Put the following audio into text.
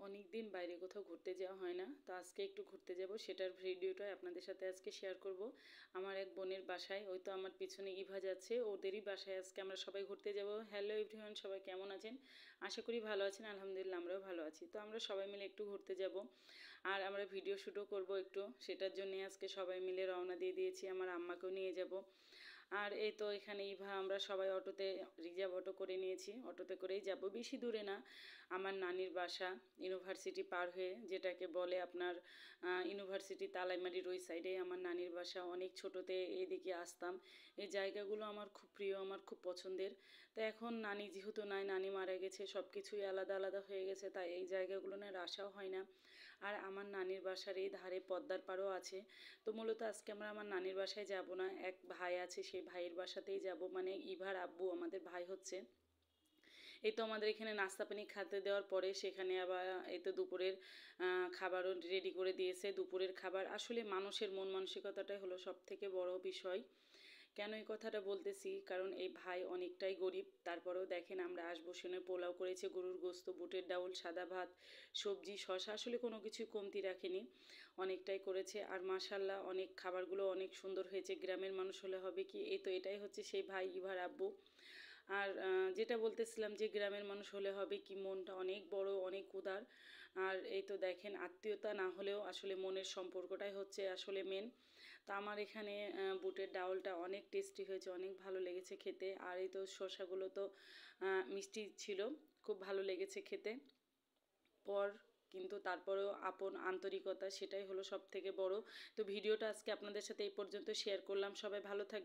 অনেক দিন বাইরে কোথাও ঘুরতে যাওয়া হয় না, তো আজকে একটু ঘুরতে যাব, সেটার ভিডিওটাই আপনাদের সাথে আজকে শেয়ার করব। আমার এক বোনের বাসায়, ওই তো আমার পিছনে ইভা যাচ্ছে, ওদেরই বাসায় আজকে আমরা সবাই ঘুরতে যাব। হ্যালো এভরিওয়ান, সবাই কেমন আছেন? আশা করি ভালো আছেন। আলহামদুলিল্লাহ আমরাও ভালো আছি। তো আমরা সবাই মিলে একটু ঘুরতে যাব আর আমরা ভিডিও শ্যুটও করব একটু, সেটার জন্যে আজকে সবাই মিলে রওনা দিয়ে দিয়েছি। আমার আম্মাকেও নিয়ে যাব। আর এই তো এখানে ইভা আমরা সবাই অটোতে রিজার্ভ অটো করে নিয়েছি, অটোতে করেই যাব। বেশি দূরে না, আমার নানির বাসা ইউনিভার্সিটি পার হয়ে, যেটাকে বলে আপনার ইউনিভার্সিটি তালাইমারির ওই সাইডে আমার নানির বাসা। অনেক ছোটোতে এদিকে আসতাম, এই জায়গাগুলো আমার খুব প্রিয়, আমার খুব পছন্দের। তো এখন নানি যেহেতু নাই, নানি মারা গেছে, সব কিছুই আলাদা আলাদা হয়ে গেছে, তাই এই জায়গাগুলো না আসাও হয় না। আর আমার নানির বাসার এই ধারে পদ্মার পাড়ও আছে। তো মূলত আজকে আমরা আমার নানির বাসায় যাব না, এক ভাই আছে সেই ভাইয়ের বাসাতেই যাব, মানে ইভার আব্বু আমাদের ভাই হচ্ছে। এই তো আমাদের এখানে নাস্তা পানি খেতে দেওয়ার পরে সেখানে আবার এই তো দুপুরের খাবারও রেডি করে দিয়েছে। দুপুরের খাবার আসলে মানুষের মন মানসিকতাটাই হলো সব থেকে বড় বিষয়। কেন এই কথাটা বলতেছি, কারণ এই ভাই অনেকটাই গরিব, তারপরেও দেখেন আমরা আশবসনে পোলাও করেছে, গরুর গোস্ত, বুটের ডাউল, সাদা ভাত, সবজি, শশা, আসলে কোনো কিছুই কমতি রাখেনি, অনেকটাই করেছে। আর মাশাল্লাহ অনেক খাবারগুলো অনেক সুন্দর হয়েছে। গ্রামের মানুষ হলে হবে কি, এই তো এটাই হচ্ছে সেই ভাই ইভার আব্বু। আর যেটা বলতেছিলাম যে গ্রামের মানুষ হলে হবে কি, মনটা অনেক বড়, অনেক উদার। আর এই তো দেখেন আত্মীয়তা না হলেও আসলে মনের সম্পর্কটাই হচ্ছে আসলে মেন। তো আমার এখানে বুটের ডাউলটা অনেক টেস্টি হয়েছে, অনেক ভালো লেগেছে খেতে। আর এই তো শসাগুলো তো মিষ্টি ছিল, খুব ভালো লেগেছে খেতে। পর কিন্তু তারপরেও আপন আন্তরিকতা, সেটাই হলো সব থেকে বড়। তো ভিডিওটা আজকে আপনাদের সাথে এই পর্যন্ত শেয়ার করলাম। সবাই ভালো থাকবেন।